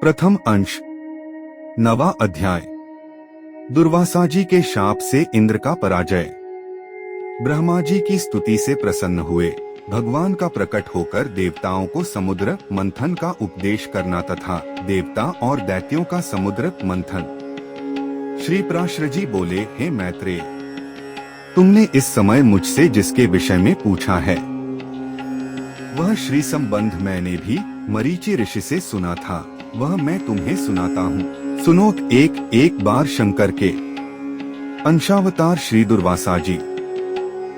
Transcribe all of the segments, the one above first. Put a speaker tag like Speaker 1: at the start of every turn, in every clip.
Speaker 1: प्रथम अंश, 9वां अध्याय। दुर्वासा जी के शाप से इंद्र का पराजय। ब्रह्मा जी की स्तुति से प्रसन्न हुए भगवान का प्रकट होकर देवताओं को समुद्र मंथन का उपदेश करना तथा देवता और दैत्यों का समुद्र मंथन। श्री पराशर जी बोले, हे मैत्रेय, तुमने इस समय मुझसे जिसके विषय में पूछा है वह श्री संबंध मैंने भी मरीचि ऋषि से सुना था, वह मैं तुम्हें सुनाता हूँ। सुनो। एक बार शंकर के अंशावतार श्री दुर्वासा जी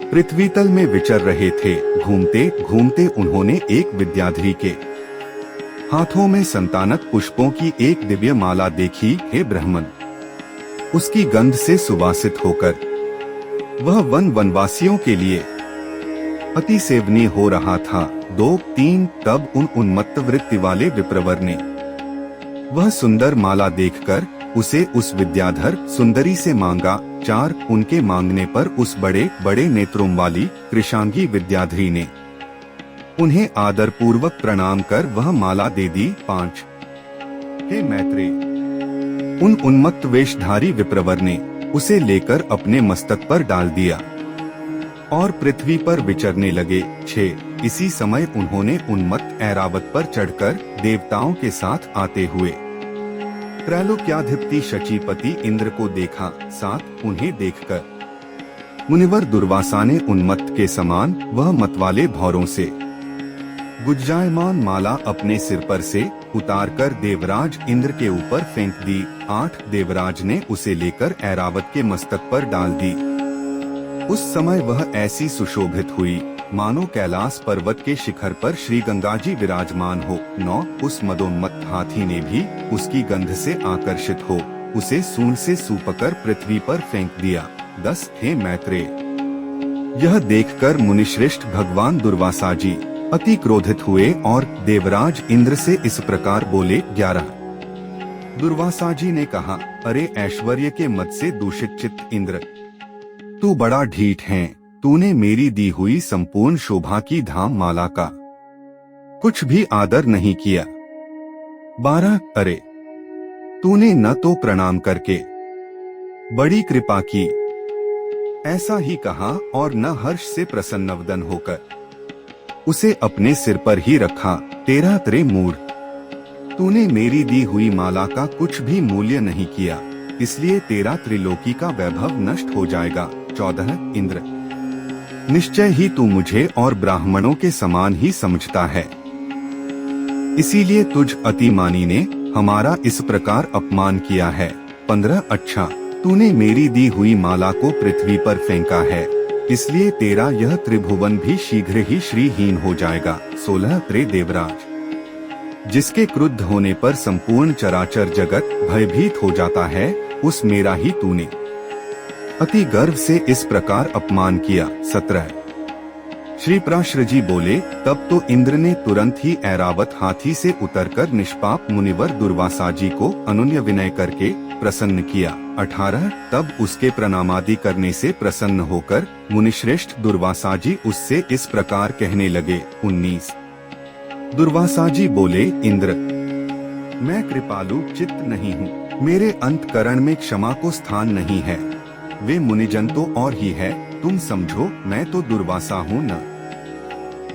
Speaker 1: पृथ्वी तल में विचर रहे थे। घूमते घूमते उन्होंने एक विद्याधरी के हाथों में संतानक पुष्पों की एक दिव्य माला देखी। हे ब्राह्मण, उसकी गंध से सुवासित होकर वह वनवासियों के लिए अति सेवनीय हो रहा था। 2-3 तब उन उन्मत्त वृत्ति वाले विप्रवर ने वह सुंदर माला देखकर उसे उस विद्याधर सुंदरी से मांगा। 4 उनके मांगने पर उस बड़े बड़े नेत्रों वाली कृशांगी विद्याधरी ने उन्हें आदर पूर्वक प्रणाम कर वह माला दे दी। 5 हे मैत्रेय, उन उन्मत्त वेशधारी विप्रवर ने उसे लेकर अपने मस्तक पर डाल दिया और पृथ्वी पर विचरने लगे। 6 इसी समय उन्होंने उन्मत्त ऐरावत पर चढ़कर देवताओं के साथ आते हुए त्रैलोक्याधिपति शचीपति इंद्र को देखा। 7 उन्हें देखकर मुनिवर दुर्वासा ने उन्मत्त के समान वह मतवाले भौरों से गुंजायमान माला अपने सिर पर से उतारकर देवराज इंद्र के ऊपर फेंक दी। 8 देवराज ने उसे लेकर ऐरावत के मस्तक पर डाल दी। उस समय वह ऐसी सुशोभित हुई मानो कैलाश पर्वत के शिखर पर श्री गंगा जी विराजमान हो। 9 उस मदोन्मत्त हाथी ने भी उसकी गंध से आकर्षित हो उसे सूंड से सूपकर पृथ्वी पर फेंक दिया। 10 हे मैत्रेय, यह देखकर मुनिश्रेष्ठ भगवान दुर्वासा जी अति क्रोधित हुए और देवराज इंद्र से इस प्रकार बोले। 11 दुर्वासा जी ने कहा, अरे ऐश्वर्य के मद से दूषित चित्त इंद्र, तू बड़ा ढीठ है। तूने मेरी दी हुई संपूर्ण शोभा की धाम माला का कुछ भी आदर नहीं किया। 12 अरे, तूने न तो प्रणाम करके बड़ी कृपा की, ऐसा ही कहा और न हर्ष से प्रसन्नवदन होकर उसे अपने सिर पर ही रखा। 13 त्रे मूढ़, तूने मेरी दी हुई माला का कुछ भी मूल्य नहीं किया, इसलिए तेरा त्रिलोकी का वैभव नष्ट हो जाएगा। 14 इंद्र, निश्चय ही तू मुझे और ब्राह्मणों के समान ही समझता है, इसीलिए तुझ अतिमानी ने हमारा इस प्रकार अपमान किया है। 15 अच्छा, तूने मेरी दी हुई माला को पृथ्वी पर फेंका है, इसलिए तेरा यह त्रिभुवन भी शीघ्र ही श्रीहीन हो जाएगा। 16 त्रे देवराज, जिसके क्रुद्ध होने पर संपूर्ण चराचर जगत भयभीत हो जाता है, उस मेरा ही तूने अति गर्व से इस प्रकार अपमान किया। 17 श्री पराशर जी बोले, तब तो इंद्र ने तुरंत ही ऐरावत हाथी से उतरकर निष्पाप मुनिवर दुर्वासा जी को अनुनय विनय करके प्रसन्न किया। 18 तब उसके प्रणामादि करने से प्रसन्न होकर मुनिश्रेष्ठ दुर्वासा जी उससे इस प्रकार कहने लगे। 19 दुर्वासा जी बोले, इंद्र, मैं कृपालु चित्त नहीं हूँ, मेरे अंतकरण में क्षमा को स्थान नहीं है। वे मुनिजन तो और ही है, तुम समझो मैं तो दुर्वासा हूँ न।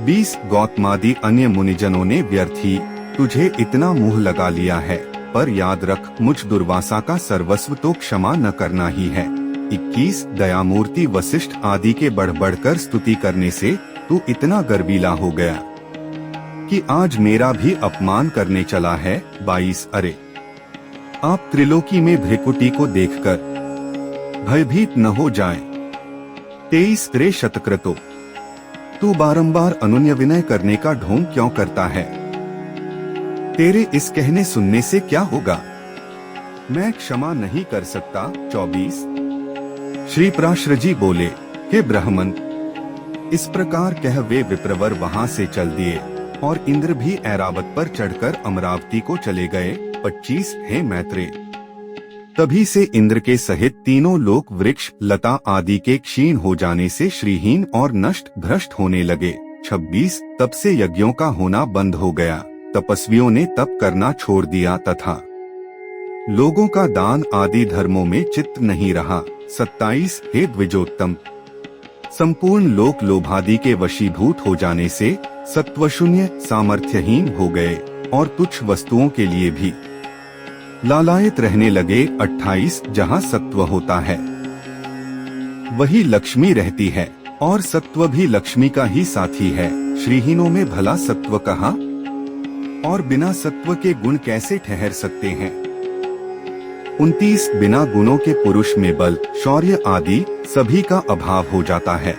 Speaker 1: 20 गौतमादि अन्य मुनिजनों ने व्यर्थ ही तुझे इतना मुँह लगा लिया है, पर याद रख मुझ दुर्वासा का सर्वस्व तो क्षमा न करना ही है। 21 दयामूर्ति वशिष्ठ आदि के बढ़ बढ़कर स्तुति करने से तू इतना गर्वीला हो गया कि आज मेरा भी अपमान करने चला है। 22 अरे, आप त्रिलोकी में भृकुटी को देखकर भयभीत न हो जाए। 23 त्रे शतक्रतो, तू बारंबार अनुनय विनय करने का ढोंग क्यों करता है? तेरे इस कहने सुनने से क्या होगा? मैं क्षमा नहीं कर सकता। 24 श्री पराशर जी बोले, हे ब्राह्मण, इस प्रकार कह वे विप्रवर वहां से चल दिए और इंद्र भी ऐरावत पर चढ़कर अमरावती को चले गए। 25 हे मैत्रेय, तभी से इंद्र के सहित तीनों लोक वृक्ष लता आदि के क्षीण हो जाने से श्रीहीन और नष्ट भ्रष्ट होने लगे। 26 तब से यज्ञों का होना बंद हो गया तपस्वियों ने तप करना छोड़ दिया तथा लोगों का दान आदि धर्मों में चित्त नहीं रहा। 27 हे द्विजोत्तम, संपूर्ण लोक लोभादि के वशीभूत हो जाने से सत्वशून्य सामर्थ्यहीन हो गए और तुच्छ वस्तुओं के लिए भी लालायित रहने लगे। 28 जहाँ सत्व होता है वही लक्ष्मी रहती है और सत्व भी लक्ष्मी का ही साथी है। श्रीहीनों में भला सत्व कहाँ, और बिना सत्व के गुण कैसे ठहर सकते हैं। 29 बिना गुणों के पुरुष में बल शौर्य आदि सभी का अभाव हो जाता है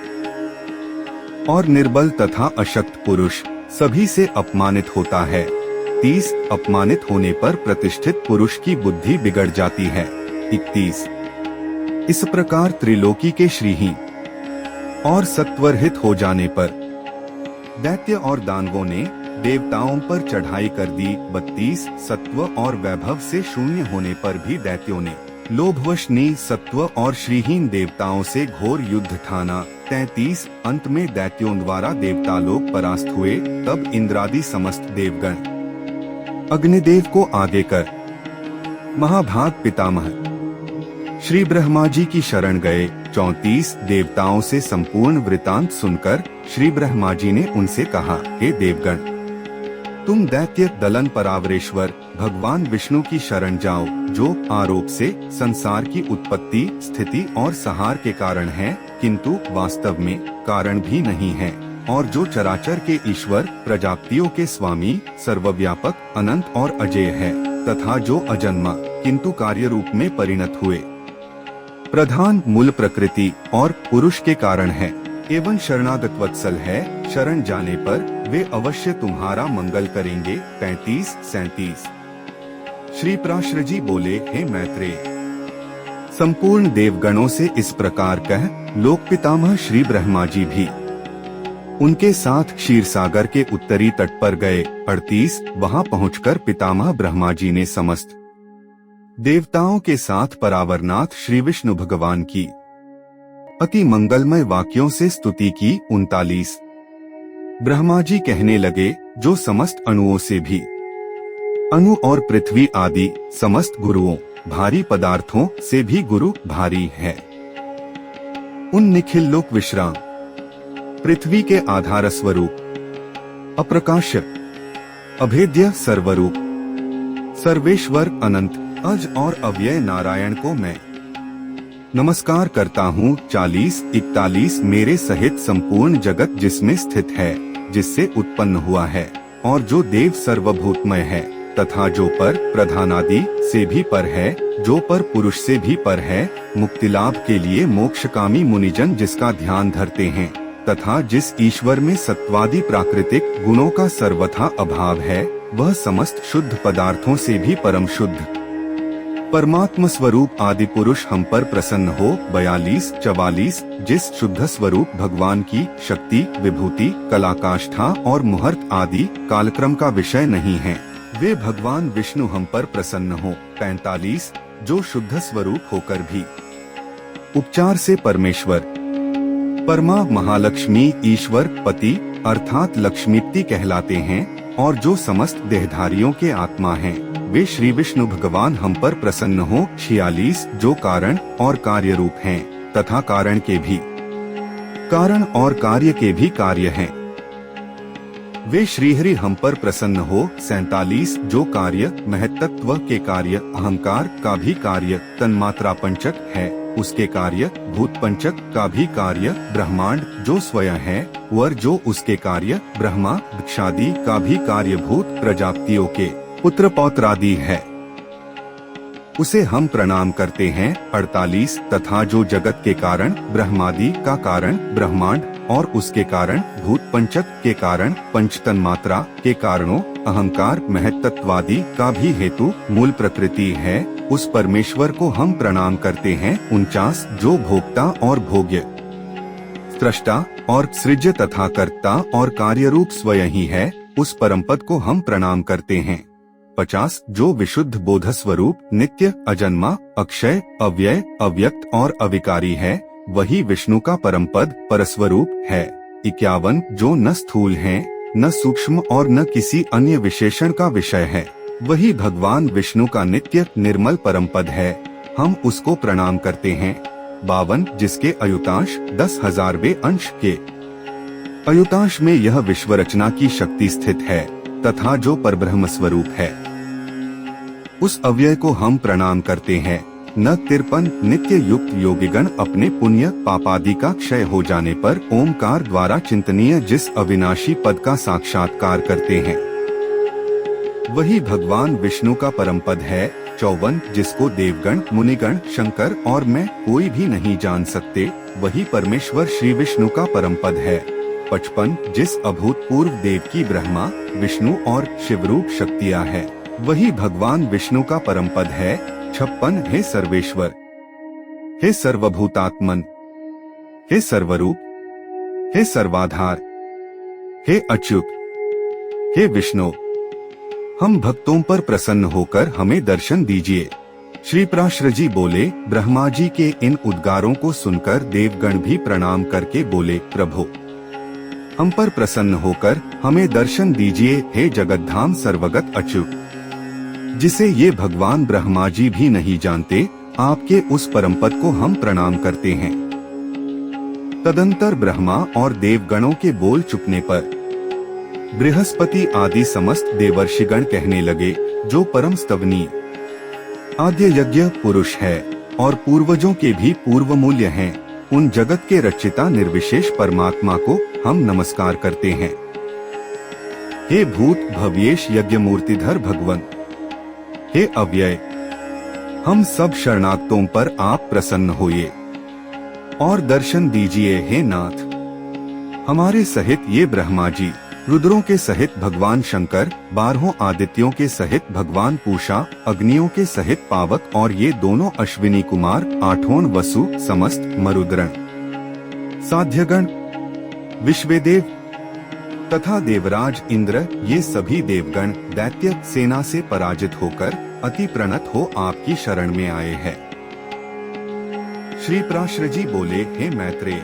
Speaker 1: और निर्बल तथा अशक्त पुरुष सभी से अपमानित होता है। 30 अपमानित होने पर प्रतिष्ठित पुरुष की बुद्धि बिगड़ जाती है। 31 इस प्रकार त्रिलोकी के श्रीहीन और सत्वरहित हो जाने पर दैत्य और दानवों ने देवताओं पर चढ़ाई कर दी। 32 सत्व और वैभव से शून्य होने पर भी दैत्यों ने लोभवश सत्व और श्रीहीन देवताओं से घोर युद्ध ठाना। 33 अंत में दैत्यों द्वारा देवता लोग परास्त हुए। तब इंद्रादि समस्त देवगण अग्निदेव को आगे कर महाभाग पितामह श्री ब्रह्मा जी की शरण गए। 34 देवताओं से संपूर्ण वृतांत सुनकर श्री ब्रह्मा जी ने उनसे कहा, हे देवगण, तुम दैत्य दलन परावरेश्वर भगवान विष्णु की शरण जाओ, जो आरोप से संसार की उत्पत्ति स्थिति और संहार के कारण है, किंतु वास्तव में कारण भी नहीं है, और जो चराचर के ईश्वर प्रजापतियों के स्वामी सर्वव्यापक अनंत और अजेय है, तथा जो अजन्मा किंतु कार्य रूप में परिणत हुए प्रधान मूल प्रकृति और पुरुष के कारण है, एवं शरणागत वत्सल है। शरण जाने पर वे अवश्य तुम्हारा मंगल करेंगे। 35-37 श्री पराशर जी बोले, हे मैत्रेय, संपूर्ण देवगणों से इस प्रकार कह लोक पितामह श्री ब्रह्मा जी भी उनके साथ क्षीर सागर के उत्तरी तट पर गए। 38 वहां पहुंचकर पितामह ब्रह्मा जी ने समस्त देवताओं के साथ परावरनाथ श्री विष्णु भगवान की अति मंगलमय वाक्यों से स्तुति की। 39 ब्रह्मा जी कहने लगे, जो समस्त अणुओं से भी अणु और पृथ्वी आदि समस्त गुरुओं भारी पदार्थों से भी गुरु भारी है, उन निखिल लोक विश्राम पृथ्वी के आधार स्वरूप अप्रकाश अभेद्य सर्वरूप सर्वेश्वर अनंत अज और अव्यय नारायण को मैं नमस्कार करता हूँ। 40-41 मेरे सहित संपूर्ण जगत जिसमें स्थित है, जिससे उत्पन्न हुआ है, और जो देव सर्वभूतमय है, तथा जो पर प्रधानादि से भी पर है, जो पर पुरुष से भी पर है, मुक्ति लाभ के लिए मोक्षकामी मुनिजन जिसका ध्यान धरते हैं, तथा जिस ईश्वर में सत्वादि प्राकृतिक गुणों का सर्वथा अभाव है, वह समस्त शुद्ध पदार्थों से भी परम शुद्ध परमात्म स्वरूप आदि पुरुष हम पर प्रसन्न हो। 42-44 जिस शुद्ध स्वरूप भगवान की शक्ति विभूति कलाकाष्ठा और मुहूर्त आदि कालक्रम का विषय नहीं है, वे भगवान विष्णु हम पर प्रसन्न हो। 45 जो शुद्ध स्वरूप होकर भी उपचार से परमेश्वर परमा महालक्ष्मी ईश्वर पति अर्थात लक्ष्मीपति कहलाते हैं, और जो समस्त देहधारियों के आत्मा हैं, वे श्री विष्णु भगवान हम पर प्रसन्न हो। 46 जो कारण और कार्य रूप हैं, तथा कारण के भी कारण और कार्य के भी कार्य हैं, वे श्रीहरि हम पर प्रसन्न हो। 47 जो कार्य महत्त्व के कार्य अहंकार का भी कार्य तन्मात्रा पंचक है, उसके कार्य भूत पंचक का भी कार्य ब्रह्मांड जो स्वयं है, वर जो उसके कार्य ब्रह्मा दक्षादि का भी कार्य भूत प्रजापतियों के पुत्र पौत्रादि है, उसे हम प्रणाम करते हैं। 48 तथा जो जगत के कारण ब्रह्मादि का कारण ब्रह्मांड और उसके कारण भूत पंचक के कारण पंचतन्मात्रा के कारणों अहंकार महत्त्वादि का भी हेतु मूल प्रकृति है, उस परमेश्वर को हम प्रणाम करते हैं। 49 जो भोक्ता और भोग्य सृष्टा और सृज्य तथा कर्ता और कार्य रूप स्वयं ही है, उस परमपद को हम प्रणाम करते हैं। 50 जो विशुद्ध बोध स्वरूप नित्य अजन्मा अक्षय अव्यय अव्यक्त और अविकारी है, वही विष्णु का परमपद परस्वरूप है। 51 जो न स्थूल हैं न सूक्ष्म और न किसी अन्य विशेषण का विषय है। वही भगवान विष्णु का नित्य निर्मल परम पद है, हम उसको प्रणाम करते हैं। 52 जिसके अयुतांश 10,000वें अंश के अयुतांश में यह विश्व रचना की शक्ति स्थित है तथा जो परब्रह्म स्वरूप है, उस अव्यय को हम प्रणाम करते हैं। न 53 नित्य युक्त योगीगण अपने पुण्य पापादि का क्षय हो जाने पर ओमकार द्वारा चिंतनीय जिस अविनाशी पद का साक्षात्कार करते हैं, वही भगवान विष्णु का परम पद है। 54 जिसको देवगण, मुनिगण, शंकर और मैं कोई भी नहीं जान सकते, वही परमेश्वर श्री विष्णु का परम पद है। 55 जिस अभूतपूर्व देव की ब्रह्मा, विष्णु और शिवरूप शक्तियाँ है, वही भगवान विष्णु का परम पद है। 56 हे सर्वेश्वर, हे सर्वभूतात्मन, हे सर्वरूप, हे सर्वाधार, हे अच्युत, हे विष्णु, हम भक्तों पर प्रसन्न होकर हमें दर्शन दीजिए। श्री प्राश्र जी बोले, ब्रह्मा जी के इन उद्गारों को सुनकर देवगण भी प्रणाम करके बोले, प्रभु हम पर प्रसन्न होकर हमें दर्शन दीजिए, हे जगतधाम सर्वगत अच्युत, जिसे ये भगवान ब्रह्मा जी भी नहीं जानते, आपके उस परम पद को हम प्रणाम करते हैं। तदंतर ब्रह्मा और देवगणों के बोल चुकने पर बृहस्पति आदि समस्त देवर्षिगण कहने लगे, जो परम स्तवनीय आद्य यज्ञ पुरुष है और पूर्वजों के भी पूर्व मूल्य हैं, उन जगत के रचिता निर्विशेष परमात्मा को हम नमस्कार करते हैं। हे भूत भव्येश यज्ञ मूर्तिधर भगवन, हे अव्यय, हम सब शरणागतों पर आप प्रसन्न होइए और दर्शन दीजिए। हे नाथ, हमारे सहित ये ब्रह्मा जी, रुद्रों के सहित भगवान शंकर, 12 आदित्यों के सहित भगवान पूषा, अग्नियों के सहित पावक और ये दोनों अश्विनी कुमार, 8 वसु, समस्त मरुद्गण, साध्यगण, विश्वेदेव तथा देवराज इंद्र, ये सभी देवगण दैत्य सेना से पराजित होकर अति प्रणत हो आपकी शरण में आए हैं। श्री प्राश्र जी बोले, हे मैत्रेय,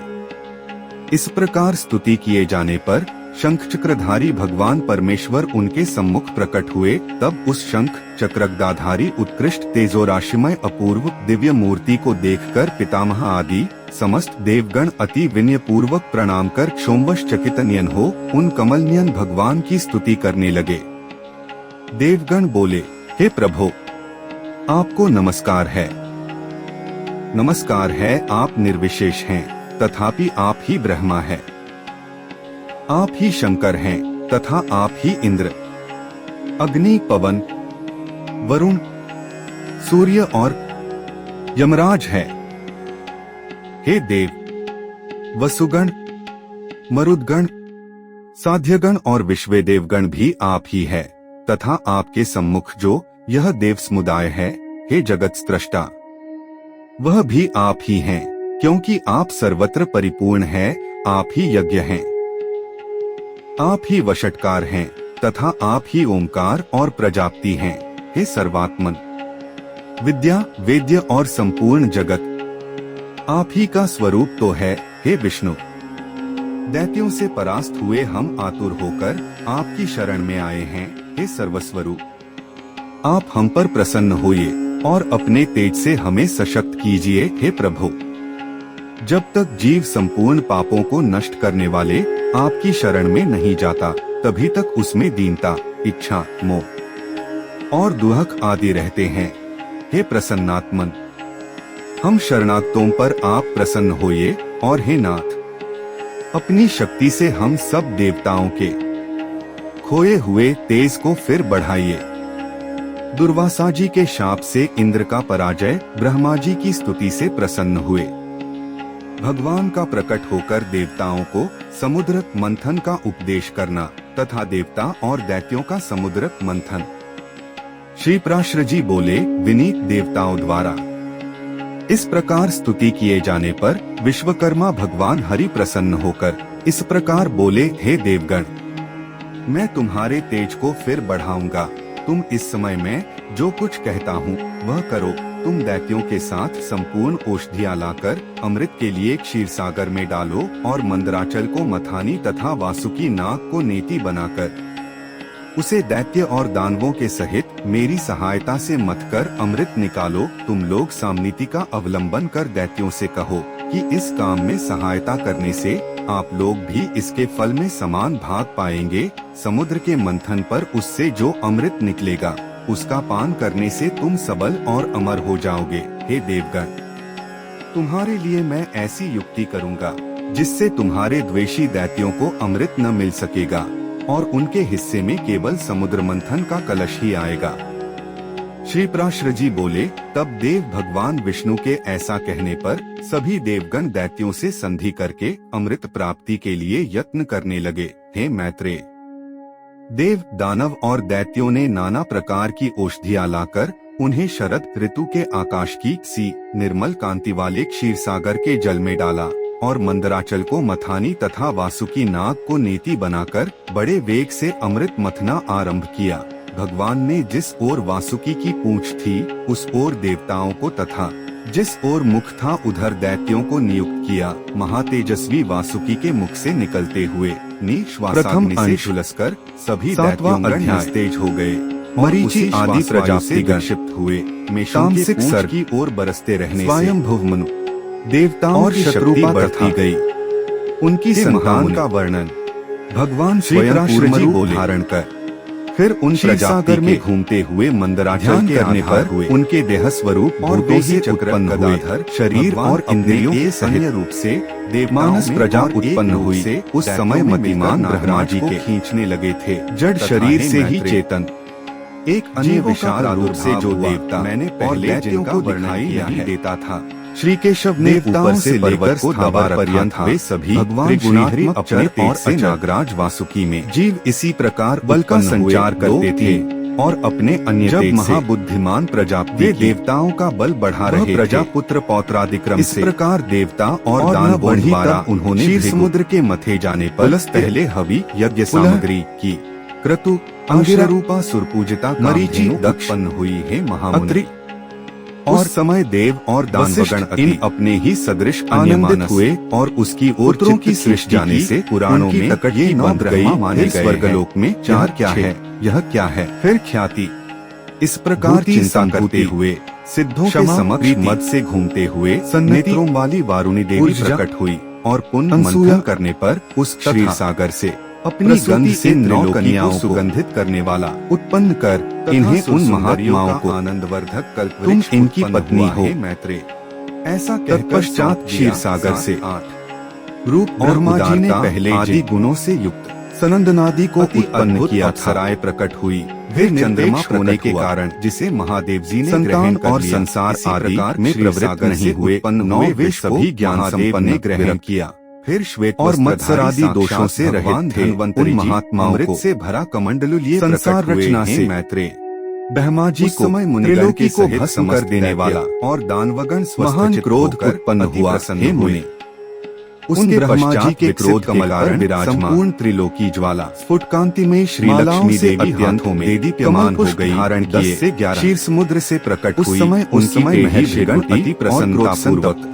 Speaker 1: इस प्रकार स्तुति किए जाने पर शंख चक्रधारी भगवान परमेश्वर उनके सम्मुख प्रकट हुए। तब उस शंख चक्रगदाधारी उत्कृष्ट तेजोराशिमय अपूर्व दिव्य मूर्ति को देखकर पितामह आदि समस्त देवगण अति विनय पूर्वक प्रणाम कर क्षोमवश चकित नयन हो उन कमलनयन भगवान की स्तुति करने लगे। देवगण बोले, हे प्रभु, आपको नमस्कार है, नमस्कार है, आप निर्विशेष हैं, तथापि आप ही ब्रह्मा है, आप ही शंकर हैं, तथा आप ही इंद्र, अग्नि, पवन, वरुण, सूर्य और यमराज है। हे देव, वसुगण, मरुदगण, साध्यगण और विश्वेदेवगण भी आप ही है, तथा आपके सम्मुख जो यह देव समुदाय है, हे जगत स्रष्टा, वह भी आप ही हैं, क्योंकि आप सर्वत्र परिपूर्ण हैं, आप ही यज्ञ हैं, आप ही वशटकार हैं, तथा आप ही ओंकार और प्रजापति हैं। हे सर्वात्मन, विद्या, वेद्य और संपूर्ण जगत आप ही का स्वरूप तो है। हे विष्णु, दैत्यों से परास्त हुए हम आतुर होकर आपकी शरण में आए हैं। हे सर्वस्वरूप, आप हम पर प्रसन्न होइए और अपने तेज से हमें सशक्त कीजिए। हे प्रभु, जब तक जीव संपूर्ण पापों को नष्ट करने वाले आपकी शरण में नहीं जाता, तभी तक उसमें दीनता, इच्छा, मोह और दुहक आदि रहते हैं। हे प्रसन्नात्मन, हम शरणागतों पर आप प्रसन्न होइए और हे नाथ, अपनी शक्ति से हम सब देवताओं के खोए हुए तेज को फिर बढ़ाइए। दुर्वासा जी के शाप से इंद्र का पराजय ब्रह्मा जी की स्तुति से प्रसन्न हुए। भगवान का प्रकट होकर देवताओं को समुद्र मंथन का उपदेश करना तथा देवता और दैत्यों का समुद्र मंथन। श्री प्राश्र जी बोले, विनीत देवताओं द्वारा इस प्रकार स्तुति किए जाने पर विश्वकर्मा भगवान हरि प्रसन्न होकर इस प्रकार बोले, हे देवगण, मैं तुम्हारे तेज को फिर बढ़ाऊंगा। तुम इस समय में जो कुछ कहता हूँ वह करो। तुम दैत्यों के साथ संपूर्ण औषधियाँ लाकर अमृत के लिए क्षीरसागर में डालो और मंदराचल को मथानी तथा वासुकी नाग को नेति बनाकर उसे दैत्य और दानवों के सहित मेरी सहायता से मथकर अमृत निकालो। तुम लोग सामनीति का अवलंबन कर दैत्यों से कहो कि इस काम में सहायता करने से आप लोग भी इसके फल में समान भाग पाएंगे। समुद्र के मंथन पर उससे जो अमृत निकलेगा उसका पान करने से तुम सबल और अमर हो जाओगे। हे देवगण, तुम्हारे लिए मैं ऐसी युक्ति करूंगा जिससे तुम्हारे द्वेषी दैत्यों को अमृत न मिल सकेगा और उनके हिस्से में केवल समुद्र मंथन का कलश ही आएगा। श्री पराशर जी बोले, तब देव भगवान विष्णु के ऐसा कहने पर सभी देवगण दैत्यों से संधि करके अमृत प्राप्ति के लिए यत्न करने लगे। हे मैत्रेय, देव, दानव और दैत्यों ने नाना प्रकार की औषधियाँ लाकर उन्हें शरद ऋतु के आकाश की सी निर्मल कांति वाले क्षीरसागर के जल में डाला और मंदराचल को मथानी तथा वासुकी नाग को नेति बनाकर बड़े वेग से अमृत मथना आरंभ किया। भगवान ने जिस ओर वासुकी की पूंछ थी उस ओर देवताओं को तथा जिस ओर मुख था उधर दैत्यों को नियुक्त किया। महातेजस्वी वासुकी के मुख से निकलते हुए निश्वासाग्नि से झुलसकर सभी दैत्योंगण निस्तेज हो गए। मरीचि आदि प्रजापति क्षिप्त हुए। तामसिक सर की ओर बरसते रहने स्वयंभुव मनु देवताओं और शत्रुपा बढ़ती गई। उनकी संतान का वर्णन भगवान स्वयं कूर्म धारण कर फिर उन क्षीरसागर में घूमते हुए मंदराचल करने पर उनके देह स्वरूप भूतों से उत्पन्न हुए। शरीर और इंद्रियों के सहाय रूप से देवमानस प्रजा उत्पन्न हुई। उस समय मतिमान ब्रह्मा जी के खींचने लगे थे। जड़ शरीर से ही चेतन एक अन्य विशाल रूप से जो देवता मैंने पहले जिनका वर्णन नहीं देता था। श्री केशव ने ऊपर से लेकर स्थावर पर्यंत वे सभी भगवान गुणाहरि अपने और से नागराज वासुकी में जीव इसी प्रकार बल का संचार करते थे और अपने अन्य जब महाबुद्धिमान प्रजापति देवताओं का बल बढ़ा रहे प्रजापुत्र पौत्रादिक्रम से प्रकार देवता और दानवों द्वारा उन्होंने क्षीर समुद्र के मथे जाने पर पहले हवि यज्ञ सामग्री की क्रतु अंगिरा रूपा सुरपूजिता मरीचि उत्पन्न हुई है। महामुनि और समय देव और दानवगण इन अपने ही सदृश आनंदित हुए और उसकी ओर की सृष्टि जाने से पुराणों में ये नौ ब्रह्मा माने गए। स्वर्गलोक में चार क्या है, यह क्या है, फिर ख्याति। इस प्रकार चिंता करते हुए सिद्धों के समक्ष मद से घूमते हुए नेत्रों वाली वारुणी देवी प्रकट हुई और पुण्य मंथन करने पर उस क्षीरसागर से अपनी गंध से 9 कन्याओं को सुगंधित करने वाला उत्पन्न कर इन्हें उन महात्माओं को आनंदवर्धक कल्पवृक्ष तुम इनकी पत्नी हो। मैत्रेय, ऐसा तत्पश्चात क्षीरसागर से 8 रूप ब्रह्मा जी ने पहले आदि गुणों से युक्त सनंदनादि को उत्पन्न किया। सराय प्रकट हुई। वे चंद्रमा होने के कारण जिसे महादेव जी ने संतान और संसार आदि में प्रवृत्त नहीं हुए। 9 वे सभी ज्ञान संपन्न ने ग्रहण किया। फिर श्वेत और मत्सर आदि दोषों से रहित थे। उन महात्माओं को से भरा कमंडलु लिए संसार रचना से मैत्रेय ब्रह्मा जी को त्रिलोकी की को भस्म कर देने वाला और दानवगण महान क्रोध उत्पन्न हुआ। हे मुनि, उसके ब्रह्मा जी के क्रोध के कारण विराजमान त्रिलोकी ज्वाला स्फुट कांति में श्री लक्ष्मी देवी हाथों में दीप्यमान हो गई। धारण किए 10 से 11 क्षीर समुद्र से प्रकट हुई। उस समय महर्षिगण अति प्रसन्नता पूर्वक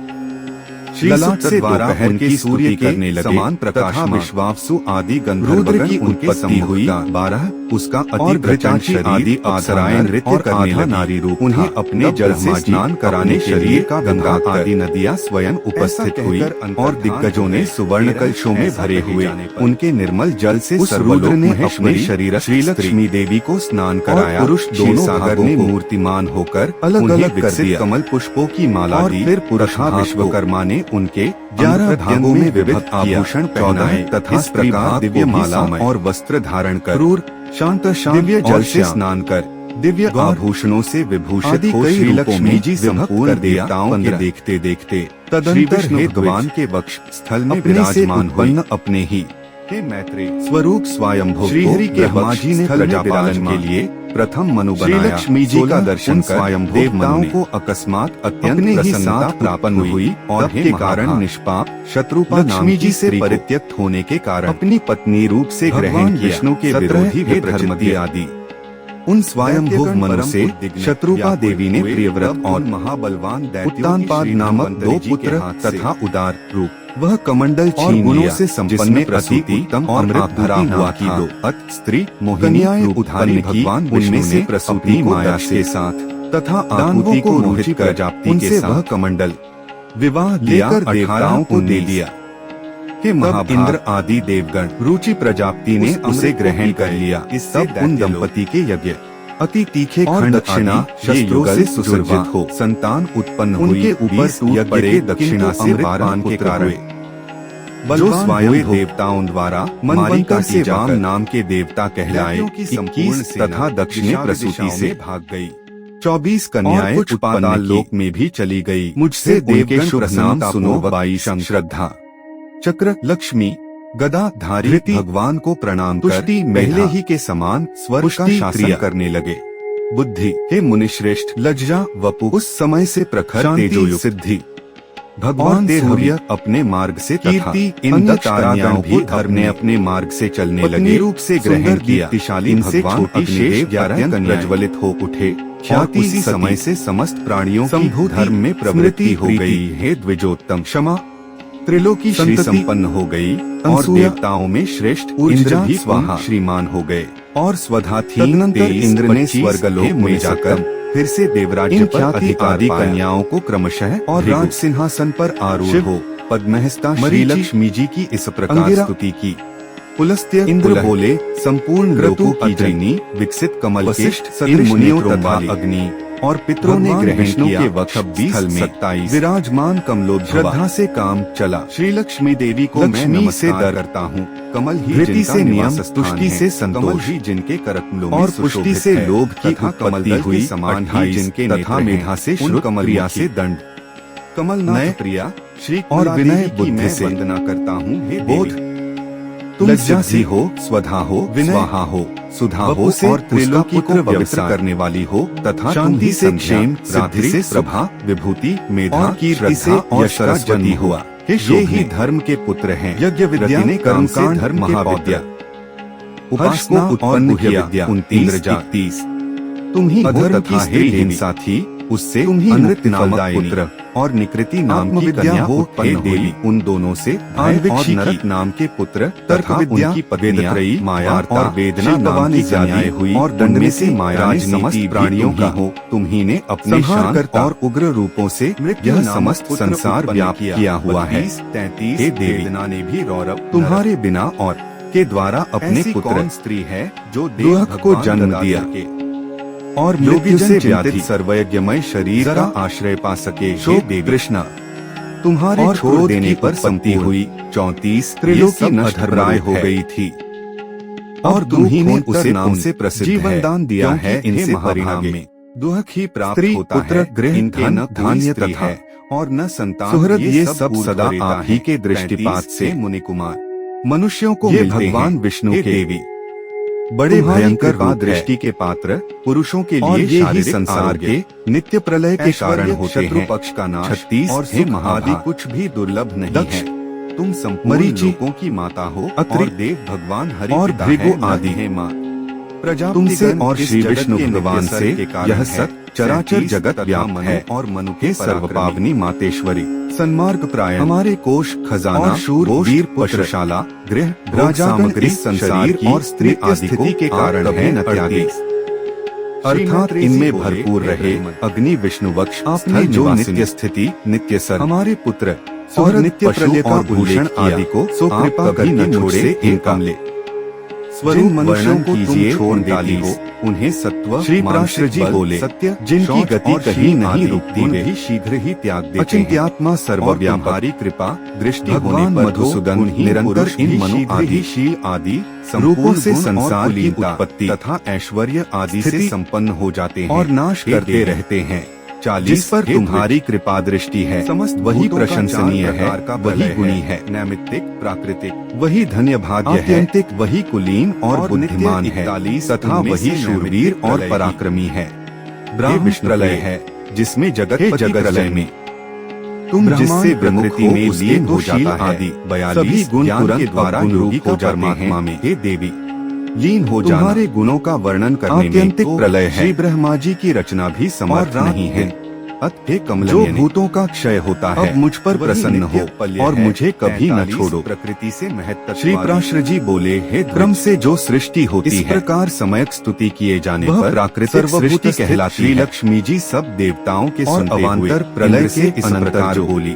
Speaker 1: ललाट से दोपहर की सूर्य करने लगे। समान प्रकाश विश्वावसु आदि गंधर्वगण की उत्पत्ति हुई। 12 उसका अति प्रचंड आदि अप्सराएं नृत्य करने लगी। नारी रूप उन्हें अपने जल से स्नान कराने शरीर का गंगा आदि नदियाँ स्वयं उपस्थित हुई और दिग्गजों ने सुवर्ण कलशों में भरे हुए उनके निर्मल जल से सर्वलोक ने अपने शरीर श्री लक्ष्मी देवी को स्नान कराया। पुरुष दोनों सागर ने मूर्तिमान होकर अलग अलग कर दिया। कमल पुष्पों की माला दी। फिर पुरुषा विश्वकर्मा ने उनके 11 भागों में विविध आभूषण पहनाए तथा इस प्रकार दिव्य माला और वस्त्र धारण कर शांत दिव्य जल से स्नान कर दिव्य आभूषणों से विभूषित हो श्री लक्ष्मी जी संपूर्ण देवताओं के देखते देखते तदंतर भगवान के वक्ष स्थल में विराजमान हुई। अपने ही हे मैत्रेय स्वरूप स्वयंभुव श्रीहरि के ब्रह्मा जी ने प्रजापालन के लिए प्रथम मनु बनाया। लक्ष्मी जी का दर्शन स्वयं देवताओं को अकस्मात अत्यंत प्रसन्नता प्राप्त हुई और के कारण निष्पाप शत्रुपा लक्ष्मी जी से परित्यक्त होने के कारण अपनी पत्नी रूप से ग्रहण किया। विष्णु के विरोधी वे धर्मदी आदि उन स्वयंभुव मनु से शत्रुपा देवी ने प्रियव्रत और महाबलवान उत्तानपाद नामक 2 पुत्र तथा उदार रूप वह कमंडल छीन लिया से संपन्न प्रसूति और अमृत भरा हुआ था। अत स्त्री मोहिनियाएं उत्पन्न भगवान उनमें से प्रसूति माया के साथ तथा आकुति को मोहित कर जाप्ति के साथ वह कमंडल विवाह लेकर देवताओं को दे दिया। के तब इंद्र आदि देवगण रुचि प्रजापति ने उसे ग्रहण कर लिया। तब उन दंपति के यज्ञ अति तीखे और दक्षिणा शस्त्रों से सुसज्जित हो संतान उत्पन्न हुई। उनके ऊपर टूट पड़े दक्षिणा से 12 के कारण जो स्वायु देवताओं द्वारा मारिका से वाम नाम के देवता कहलाए 21 तथा दक्षिणी प्रसूति से भाग गई। 24 कन्याएं उत्पाताल लोक में भी चली गई। मुझसे देवगण शुभ नाम सुनो। 22 श्रद्धा चक्र लक्ष्मी गदा धारी भगवान को प्रणाम कर पहले ही के समान स्वर्ग का शासन करने लगे। बुद्धि हे मुनिश्रेष्ठ लज्जा वपु उस समय से प्रखर तेजोयुक्त सिद्धि भगवान सूर्य अपने मार्ग से कीर्ति इन तारागण भी धर्म ने अपने मार्ग से चलने लगे। रूप से ग्रहण किया इनसे छोटी शेष 11 कन्याएं प्रज्वलित हो उठे। ख्याति उसी समय से समस्त प्राणियों की धर्म में प्रवृत्ति हो गई। हे द्विजोत्तम क्षमा त्रिलोकी श्री संपन्न हो गई और देवताओं में श्रेष्ठ इंद्र भी स्वाहा श्रीमान हो गए। और स्वधा थी तदनंतर इंद्र ने स्वर्गलोक में जाकर फिर से देवराज्य पर अधिकारी कन्याओं को क्रमशः और राज सिंहासन पर आरूढ़ हो पद्महस्ता श्री लक्ष्मी जी की इस प्रकार स्तुति की। पुलस्त्य इंद्र बोले संपूर्ण लोकों की जननी विकसित कमल के इन मुनियों तथा अग्नि और पितरों ने ग्रहण के वक्त 26 विराजमान कमलों श्रद्धा से काम चला। श्री लक्ष्मी देवी को मैं नमस्कार करता हूँ। कमल ही धृति से नियम तुष्टि से संतोष ही जिनके करकमलों और पुष्टि से लोभ की उत्पत्ति हुई समान ही जिनके तथा मेधा से श्रुत कमलिया से दंड कमलनाथ प्रिया श्री और विनय बुद्धि से वंदना करता हूँ। हे बोध लज्जा सी हो स्वधा हो स्वाहा हो सुधा हो और त्रिलोकी को पवित्र करने वाली हो तथा शांति से क्षेम राधि से प्रभा विभूति मेधा कीर्ति से और सरस्वती हुआ। ये ही धर्म के पुत्र हैं। यज्ञ विद्या ने कर्म से धर्म महाविद्या उपासना उत्पन्न किया। 29 तुम ही अधर्म तथा हिंसा थी उससे तुम ही अनृत नामक पुत्र और निकृति नाम की कन्या उत्पन्न हुई। उन दोनों से भय और नरक नाम के पुत्र तर्क विद्या की वेदत्रयी माया और वेदना नाम की कन्याएं हुई। और दंड में से माया ने समस्त प्राणियों का हो तुम ही ने अपने शांत और उग्र रूपों से यह समस्त संसार व्याप्त किया हुआ है। 33 वेदना ने भी रौरव तुम्हारे बिना और के द्वारा अपने पुत्र स्त्री है जो देव को जन्म दिया और मृत्यु से व्याधित सर्वयज्ञमय शरीर का आश्रय पा सके। हे देवी कृष्णा तुम्हारे छोड़ देने पर संपत्ति हुई। 34 त्रिलोकी नष्टप्राय हो गई थी और तुम ही ने उसे नाम से प्रसिद्ध जीवन दान दिया है। इनसे परिणाम में दुख ही प्राप्त होता है। गृह धन धान्य तथा और न संतान सुहृद ये सब सदा आप ही के दृष्टिपात से मुनि कुमार मनुष्यों को भगवान विष्णु के देवी बड़े भयंकर दृष्टि के पात्र पुरुषों के लिए ये ही संसार के नित्य प्रलय के कारण होते हैं। शत्रु पक्ष का नाश 36 और हे महादि कुछ भी दुर्लभ नहीं है। तुम संपूर्ण लोकों की माता हो और देव भगवान हरि और भृगु आदि है माँ प्रजा तुमसे और श्री विष्णु भगवान से यह सत चराचर जगत व्याप्त है। और मनु के सर्वपावनी मातेश्वरी सन्मार्ग प्राय हमारे कोश खजाना शूर वीर पशुशाला गृह राजा सामग्री संसार और स्त्री आदि के कारण है न त्यागे अर्थात इनमें भरपूर रहे। अग्नि विष्णु वक्ष आपने जो नित्य स्थिति नित्य सर हमारे पुत्र और नित्य प्रलय का भूषण आदि को सो कृपा कभी न छोड़े इनका ले स्वरूप मनुष्यों को कीजिए छोड़ डाली हो। उन्हें सत्व श्री प्राश्र जी बोले सत्य जिनकी गति कहीं नहीं रुकती वे भी शीघ्र ही त्याग देते हैं। अचिंत्यात्मा सर्वव्यापारी कृपा दृष्टि भगवान मधुसूदन निरंतर इन मनु आदि शील आदि रूपों से संसार की उत्पत्ति तथा ऐश्वर्य आदि से संपन्न हो जाते हैं और नाश करते रहते हैं। 40 पर तुम्हारी कृपा दृष्टि है समस्त वही प्रशंसनीय है वही गुणी है नैमित्तिक प्राकृतिक वही धन्य भाग्य है आत्यंतिक वही कुलीन और बुद्धिमान है तथा वही शूरवीर और पराक्रमी है। ब्रह्म प्रलय है जिसमें जगत प्रलय में तुम जिससे प्रकृति में लीन हो जाता है। 42 गुण तुरंत के द्वारा रूप को परमात्मा में हे देवी लीन हो जाना, तुम्हारे गुणों का वर्णन करने में आत्यंतिक प्रलय है। श्री ब्रह्मा जी की रचना भी समर्थ नहीं है। अतः कमल जो भूतों का क्षय होता है, अब मुझ पर प्रसन्न हो और मुझे कभी न छोड़ो। प्रकृति से महत्व श्री प्राश्र जी बोले, हे क्रम से जो सृष्टि होती है, इस प्रकार समयक स्तुति किए जाने पर प्राकृतिक सृष्टि कहलाती है। श्री लक्ष्मी जी सब देवताओं के सुनते हुए प्रलय से इस प्रकार बोली।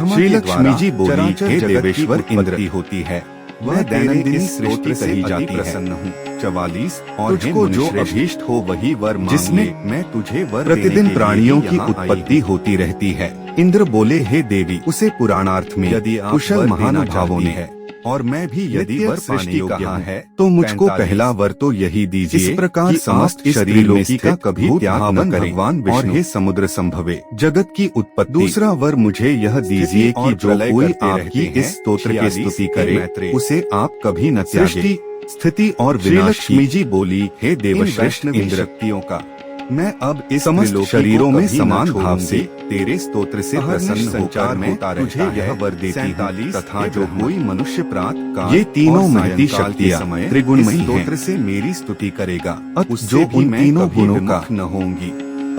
Speaker 1: श्री लक्ष्मी जी बोली, हे देवेश्वर, इंद्र होती है, वह दैनंदिनी सृष्टि कही जाती है। प्रसन्न हूँ 44 और तुझको जो अभीष्ट हो वही वर मांग, जिसमें मैं तुझे वर प्रतिदिन प्राणियों की उत्पत्ति होती रहती है। इंद्र बोले, हे देवी, उसे पुराणार्थ में यदि कुशल महानुभावों ने है और मैं भी यदि वर सृष्टि कहा है तो मुझको पहला वर तो यही दीजिए। इस प्रकार समस्त शरीर का कभी त्याग न करें भगवान विष्णु, और हे समुद्र संभवे जगत की उत्पत्ति। दूसरा वर मुझे यह दीजिए कि जो कोई आपकी इस स्तोत्र की स्तुति करे उसे आप कभी न त्यागे। स्थिति और विनाश। लक्ष्मी जी बोली, हे देवश्रेष्ठ इंद्र, शक्तियों का मैं अब इस समस्त शरीरों में समान भाव से तेरे स्तोत्र से प्रसन्न होकर मैं तुझे यह वर देती हूँ तथा जो कोई मनुष्य प्रात का ये तीनों महती शक्तियाँ त्रिगुणमयी स्तोत्र से मेरी स्तुति करेगा, जो उन तीनों गुणों का न होंगी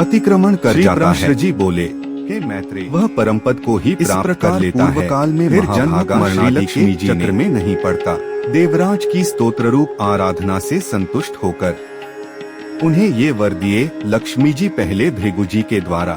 Speaker 1: अतिक्रमण कर जाता है। जी बोले, हे मैत्रेय, वह परम पद को ही प्राप्त कर लेता है। काल में फिर जन्म मरना लक्ष्मी जी चक्र में नहीं पड़ता। देवराज की स्तोत्र रूप आराधना से संतुष्ट होकर उन्हें ये वर दिए। लक्ष्मी जी पहले भृगु जी के द्वारा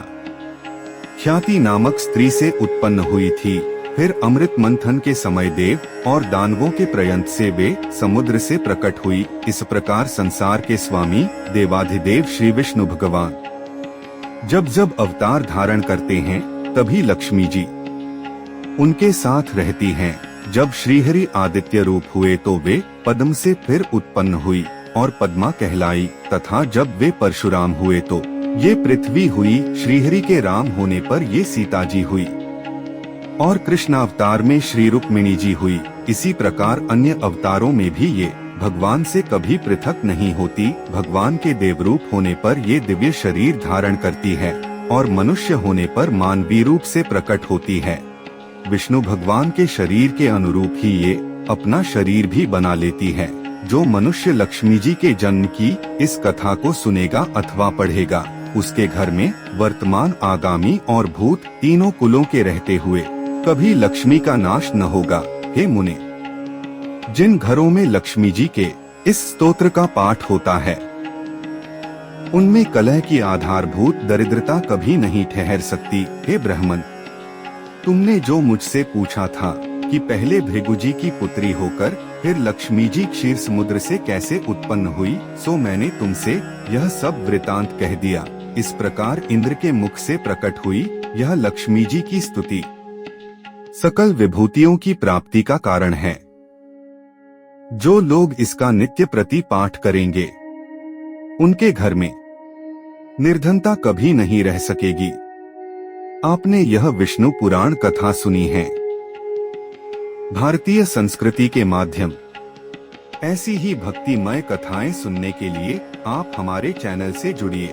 Speaker 1: ख्याति नामक स्त्री से उत्पन्न हुई थी, फिर अमृत मंथन के समय देव और दानवों के प्रयत्न से वे समुद्र से प्रकट हुई। इस प्रकार संसार के स्वामी देवाधिदेव श्री विष्णु भगवान जब जब अवतार धारण करते हैं तभी लक्ष्मी जी उनके साथ रहती हैं। जब श्रीहरि आदित्य रूप हुए तो वे पद्म से फिर उत्पन्न हुई और पद्मा कहलाई, तथा जब वे परशुराम हुए तो ये पृथ्वी हुई। श्रीहरि के राम होने पर ये सीता जी हुई और कृष्ण अवतार में श्री रुक्मिणी जी हुई। इसी प्रकार अन्य अवतारों में भी ये भगवान से कभी पृथक नहीं होती। भगवान के देवरूप होने पर ये दिव्य शरीर धारण करती है और मनुष्य होने पर मानवीय रूप से प्रकट होती है। विष्णु भगवान के शरीर के अनुरूप ही ये अपना शरीर भी बना लेती है। जो मनुष्य लक्ष्मी जी के जन्म की इस कथा को सुनेगा अथवा पढ़ेगा, उसके घर में वर्तमान, आगामी और भूत तीनों कुलों के रहते हुए कभी लक्ष्मी का नाश न होगा। हे मुने, जिन घरों में लक्ष्मी जी के इस स्तोत्र का पाठ होता है उनमें कलह की आधारभूत दरिद्रता कभी नहीं ठहर सकती। हे ब्राह्मण, तुमने जो मुझसे पूछा था कि पहले भृगु जी की पुत्री होकर फिर लक्ष्मी जी क्षीर समुद्र से कैसे उत्पन्न हुई, सो मैंने तुमसे यह सब वृतांत कह दिया। इस प्रकार इंद्र के मुख से प्रकट हुई यह लक्ष्मी जी की स्तुति सकल विभूतियों की प्राप्ति का कारण है। जो लोग इसका नित्य प्रति पाठ करेंगे उनके घर में निर्धनता कभी नहीं रह सकेगी। आपने यह विष्णु पुराण कथा सुनी है। भारतीय संस्कृति के माध्यम ऐसी ही भक्तिमय कथाएं सुनने के लिए आप हमारे चैनल से जुड़िए।